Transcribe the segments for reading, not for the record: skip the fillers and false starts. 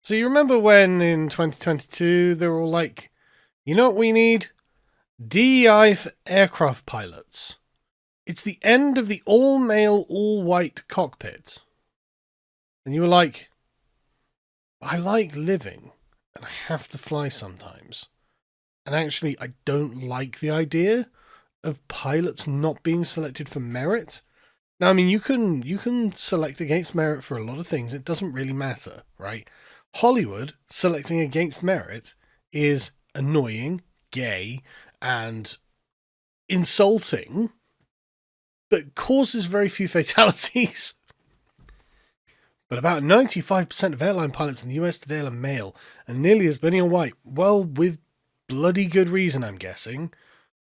So you remember when in 2022 they were all like, you know what we need? DEI for aircraft pilots. It's the end of the all-male, all-white cockpit. And you were like, I like living, and I have to fly sometimes. And actually, I don't like the idea of pilots not being selected for merit. Now, I mean, you can select against merit for a lot of things. It doesn't really matter, right? Hollywood selecting against merit is annoying, gay, and insulting, but causes very few fatalities. But about 95% of airline pilots in the US today are male, and nearly as many are white. Well, with bloody good reason, I'm guessing,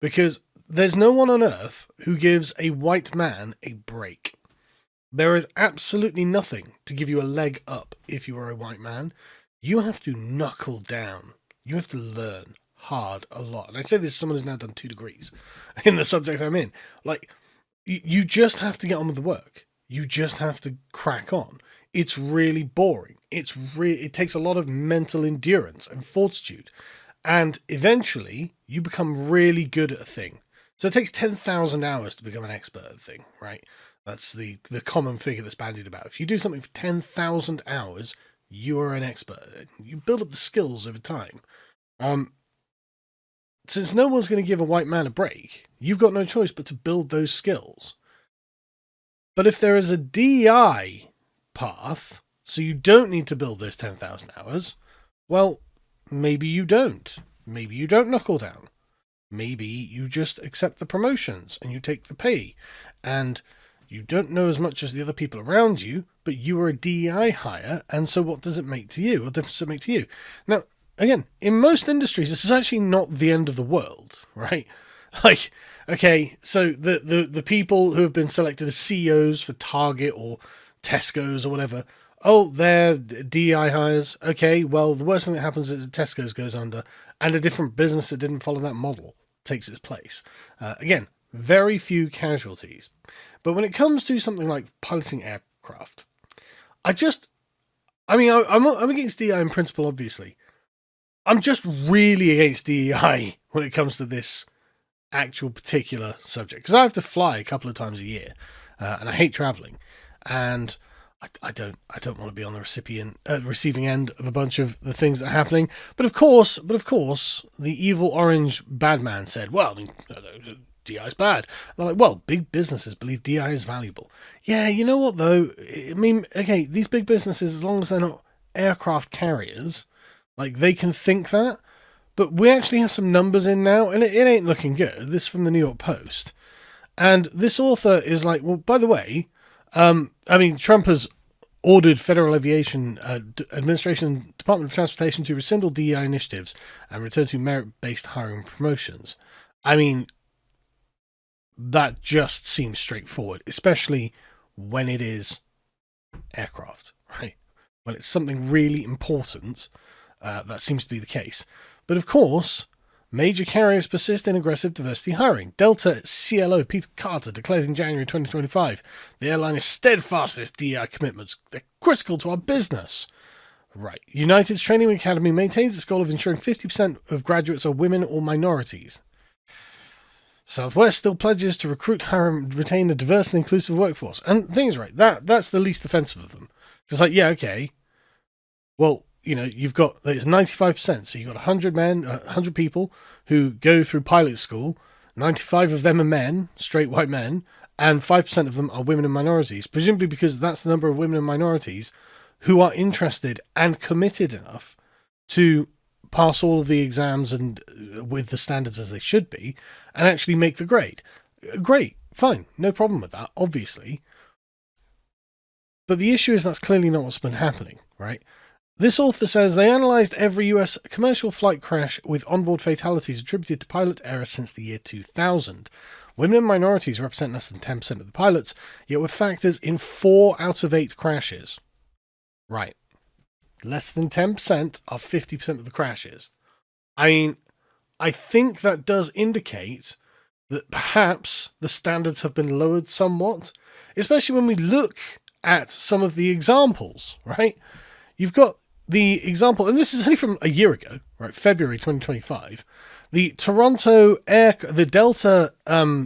because there's no one on earth who gives a white man a break. There is absolutely nothing to give you a leg up if you are a white man. You have to knuckle down. You have to learn hard a lot. And I say this as someone who's now done 2 degrees in the subject I'm in. Like, you just have to get on with the work. You just have to crack on. It's really boring. It takes a lot of mental endurance and fortitude. And eventually, you become really good at a thing. So it takes 10,000 hours to become an expert at a thing, right? That's the common figure that's bandied about. If you do something for 10,000 hours, you are an expert. You build up the skills over time. Since no one's going to give a white man a break, you've got no choice but to build those skills. But if there is a DEI path, so you don't need to build those 10,000 hours, well, maybe you don't. Maybe you don't knuckle down. Maybe you just accept the promotions and you take the pay, and you don't know as much as the other people around you, but you are a DEI hire, and so what does it make to you? What difference does it make to you? Now, again, in most industries, this is actually not the end of the world, right? Like, okay, so the people who have been selected as CEOs for Target or Tesco's or whatever, oh, they're DEI hires. Okay, well, the worst thing that happens is that Tesco's goes under, and a different business that didn't follow that model takes its place. Again, very few casualties. But when it comes to something like piloting aircraft, I'm against DEI in principle, obviously. I'm just really against DEI when it comes to this actual particular subject, because I have to fly a couple of times a year, and I hate traveling, and I don't want to be on the receiving end of a bunch of the things that are happening. But of course, the evil orange bad man said, well, I mean, DI is bad. And they're like, well, big businesses believe DI is valuable. Yeah, you know what though? I mean, okay, these big businesses, as long as they're not aircraft carriers, like they can think that. But we actually have some numbers in now, and it ain't looking good. This is from the New York Post. And this author is like, well, by the way, Trump has ordered Federal Aviation Administration Department of Transportation to rescind all DEI initiatives and return to merit-based hiring and promotions. I mean, that just seems straightforward, especially when it is aircraft, right? When it's something really important, that seems to be the case. But of course, major carriers persist in aggressive diversity hiring. Delta CLO Peter Carter declared in January 2025, the airline is steadfast in its DEI commitments. They're critical to our business. Right. United's Training Academy maintains its goal of ensuring 50% of graduates are women or minorities. Southwest still pledges to recruit, hire, and retain a diverse and inclusive workforce. And the thing is, right, that's the least offensive of them. It's like, yeah, okay. Well, you know, you've got, it's 95%. So you've got 100 men, 100 people who go through pilot school. 95 of them are men, straight white men, and 5% of them are women and minorities, presumably because that's the number of women and minorities who are interested and committed enough to pass all of the exams and with the standards as they should be and actually make the grade. Great, fine, no problem with that, obviously. But the issue is that's clearly not what's been happening, right? This author says they analysed every US commercial flight crash with onboard fatalities attributed to pilot error since the year 2000. Women and minorities represent less than 10% of the pilots, yet were factors in 4 out of 8 crashes. Right. Less than 10% are 50% of the crashes. I mean, I think that does indicate that perhaps the standards have been lowered somewhat, especially when we look at some of the examples, right? You've got the example, and this is only from a year ago, right? February 2025. The Delta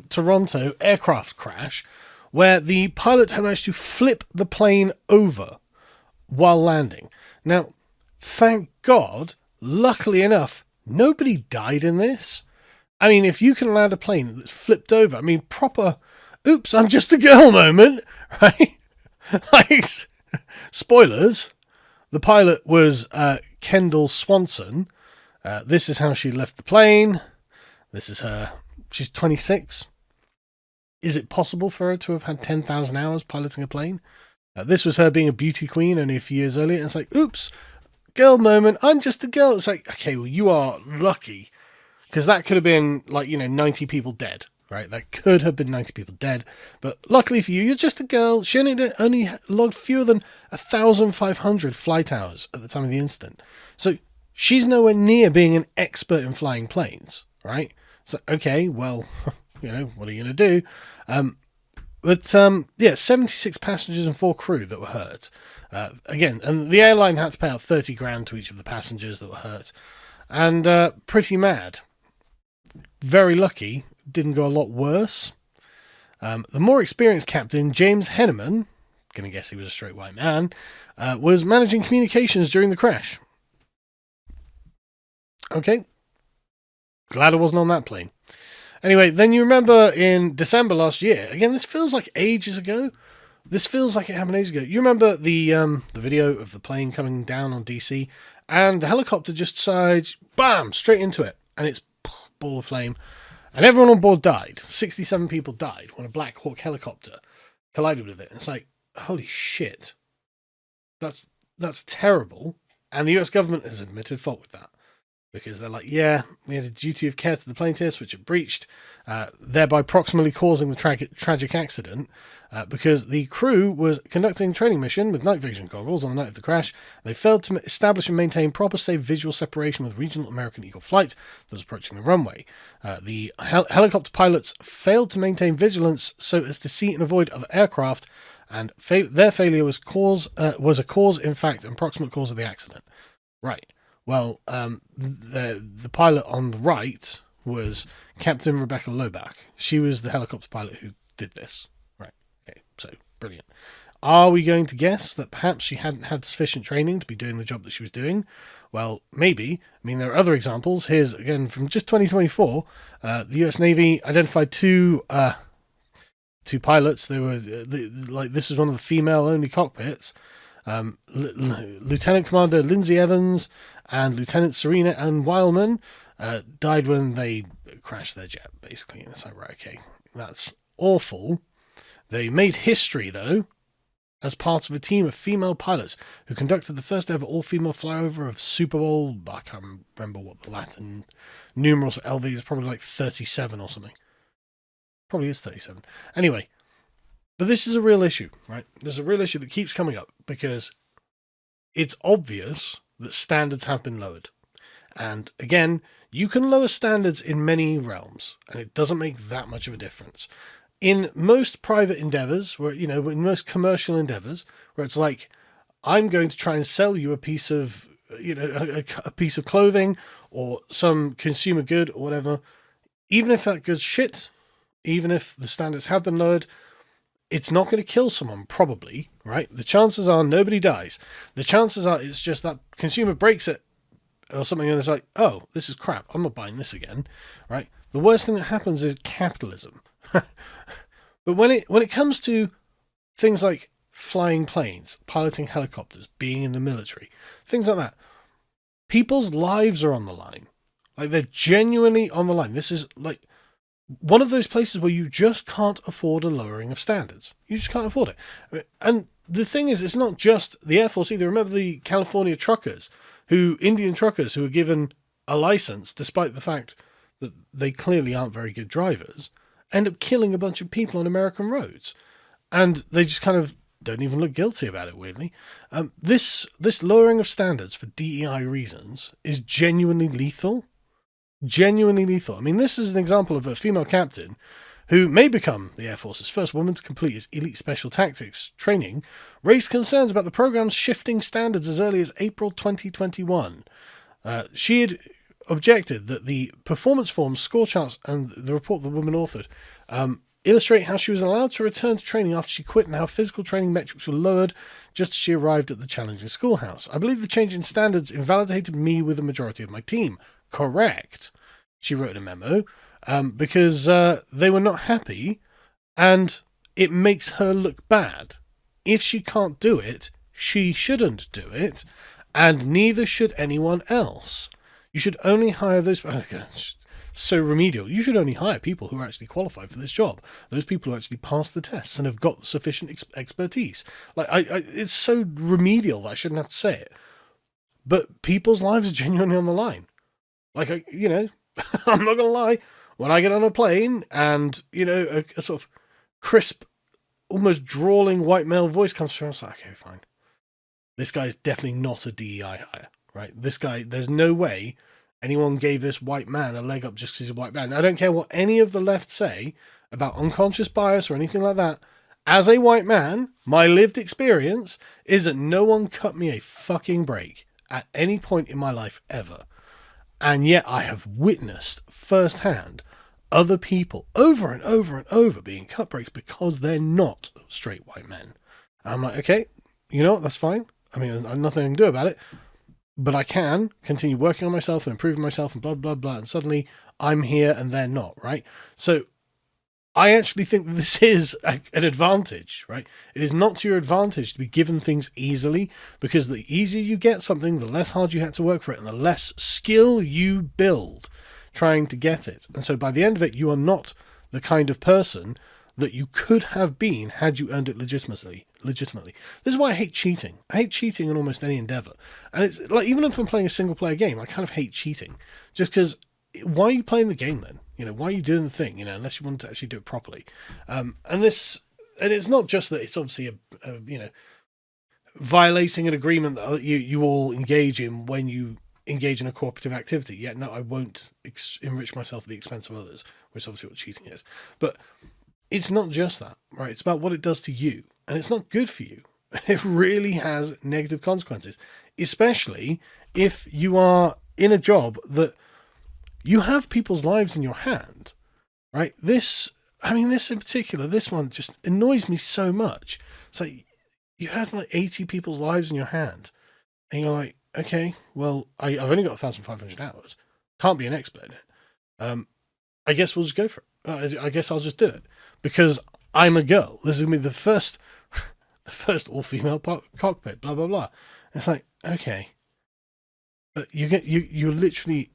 Toronto aircraft crash, where the pilot had managed to flip the plane over while landing. Now, thank God, luckily enough, nobody died in this. I mean, if you can land a plane that's flipped over, I mean, proper, oops, I'm just a girl moment, right? Like, spoilers, the pilot was Kendall Swanson. This is how she left the plane. This is her. She's 26. Is it possible for her to have had 10,000 hours piloting a plane? This was her being a beauty queen only a few years earlier. And it's like, oops, girl moment. I'm just a girl. It's like, okay, well, you are lucky. Because that could have been, 90 people dead, right? That could have been 90 people dead. But luckily for you, you're just a girl. She only logged fewer than 1,500 flight hours at the time of the incident. So she's nowhere near being an expert in flying planes, right? So, okay, well, what are you going to do? But 76 passengers and 4 crew that were hurt. Again, and the airline had to pay out $30,000 to each of the passengers that were hurt. And pretty mad. Very lucky, didn't go a lot worse. The more experienced captain, James Henneman, gonna guess he was a straight white man, was managing communications during the crash. Okay. Glad I wasn't on that plane. Anyway, then you remember in December last year, again, this feels like ages ago. This feels like it happened ages ago. You remember the video of the plane coming down on DC, and the helicopter just decides, bam, straight into it, and it's ball of flame, and everyone on board died. 67 people died when a Black Hawk helicopter collided with it. And it's like, holy shit, that's terrible. And the US government has admitted fault with that. Because they're like, yeah, we had a duty of care to the plaintiffs, which it breached, thereby proximately causing the tragic accident, because the crew was conducting a training mission with night vision goggles on the night of the crash. They failed to establish and maintain proper safe visual separation with regional American Eagle flight that was approaching the runway. The helicopter pilots failed to maintain vigilance so as to see and avoid other aircraft, and their failure was a cause, in fact, and proximate cause of the accident. Right. Well, the pilot on the right was Captain Rebecca Lobach. She was the helicopter pilot who did this. Right. Okay. So, brilliant. Are we going to guess that perhaps she hadn't had sufficient training to be doing the job that she was doing? Well, maybe. I mean, there are other examples. Here's, again, from just 2024. The US Navy identified two pilots. They were, this is one of the female-only cockpits. Lieutenant Commander Lindsay Evans and Lieutenant Serena Ann Weilman died when they crashed their jet, basically. And it's like, right, okay, that's awful. They made history, though, as part of a team of female pilots who conducted the first ever all-female flyover of Super Bowl. I can't remember what the Latin numerals for LV is, probably like 37 or something. Probably is 37. Anyway. But this is a real issue, right? There's a real issue that keeps coming up because it's obvious that standards have been lowered. And again, you can lower standards in many realms, and it doesn't make that much of a difference. In most private endeavors, where, in most commercial endeavors, where it's like, I'm going to try and sell you a piece of, a piece of clothing or some consumer good or whatever, even if that good's shit, even if the standards have been lowered, it's not going to kill someone, probably, right? The chances are nobody dies. The chances are it's just that consumer breaks it or something and it's like, oh, this is crap. I'm not buying this again, right? The worst thing that happens is capitalism. But when it comes to things like flying planes, piloting helicopters, being in the military, things like that, people's lives are on the line. Like, they're genuinely on the line. This is like one of those places where you just can't afford a lowering of standards. You just can't afford it. And the thing is, it's not just the Air Force either. Remember the California truckers, Indian truckers who were given a license despite the fact that they clearly aren't very good drivers, end up killing a bunch of people on American roads. And they just kind of don't even look guilty about it, weirdly. This lowering of standards for DEI reasons is genuinely lethal. Genuinely lethal. I mean, this is an example of a female captain who may become the Air Force's first woman to complete its elite special tactics training, raised concerns about the program's shifting standards as early as April 2021. She had objected that the performance forms, score charts, and the report the woman authored illustrate how she was allowed to return to training after she quit and how physical training metrics were lowered just as she arrived at the challenging schoolhouse. I believe the change in standards invalidated me with the majority of my team. Correct, she wrote in a memo, because they were not happy, and it makes her look bad. If she can't do it, she shouldn't do it, and neither should anyone else. You should only hire those... So remedial. You should only hire people who are actually qualified for this job. Those people who actually pass the tests and have got sufficient expertise. It's so remedial that I shouldn't have to say it. But people's lives are genuinely on the line. I'm not going to lie. When I get on a plane and, a sort of crisp, almost drawling white male voice comes through, I was like, okay, fine. This guy's definitely not a DEI hire, right? This guy, there's no way anyone gave this white man a leg up just because he's a white man. I don't care what any of the left say about unconscious bias or anything like that. As a white man, my lived experience is that no one cut me a fucking break at any point in my life ever. And yet I have witnessed firsthand other people over and over and over being cut breaks because they're not straight white men. And I'm like, okay, you know what? That's fine. I mean, there's nothing I can do about it. But I can continue working on myself and improving myself and blah, blah, blah. And suddenly I'm here and they're not, right? So I actually think that this is an advantage, right? It is not to your advantage to be given things easily, because the easier you get something, the less hard you had to work for it and the less skill you build trying to get it. And so by the end of it, you are not the kind of person that you could have been had you earned it legitimately. This is why I hate cheating. I hate cheating in almost any endeavor. And it's like, even if I'm playing a single player game, I kind of hate cheating. Just because, why are you playing the game then? Why are you doing the thing, unless you want to actually do it properly? And it's not just that it's obviously violating an agreement that you all engage in when you engage in a cooperative activity. Yet, no, I won't enrich myself at the expense of others, which is obviously what cheating is. But it's not just that, right? It's about what it does to you. And it's not good for you. It really has negative consequences, especially if you are in a job that you have people's lives in your hand, right? This in particular, this one just annoys me so much. It's like, you have like 80 people's lives in your hand, and you're like, okay, well, I've only got 1,500 hours. Can't be an expert in it. I guess we'll just go for it. I guess I'll just do it because I'm a girl. This is going to be the first all-female cockpit, blah, blah, blah. It's like, okay. But you literally,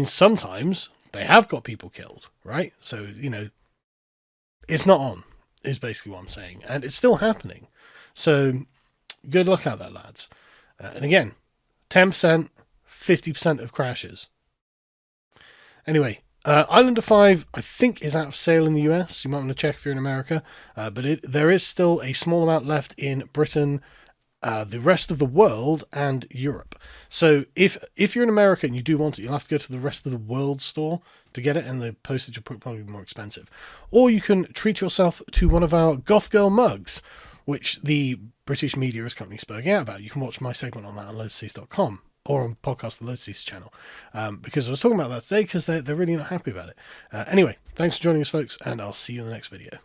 sometimes they have got people killed, right? So, it's not on, is basically what I'm saying. And it's still happening. So, good luck out there, lads. And again, 10%, 50% of crashes. Anyway, Islander 5, I think, is out of sale in the US. You might want to check if you're in America. But there is still a small amount left in Britain, the rest of the world, and Europe. So if you're in America and you do want it, you'll have to go to the rest of the world store to get it, and the postage will probably be more expensive. Or you can treat yourself to one of our Goth Girl mugs, which the British media is currently spurring out about. You can watch my segment on that on lotuseast.com. Or on podcast, the Lotus East channel, because I was talking about that today because they're really not happy about it. Anyway, thanks for joining us, folks, and I'll see you in the next video.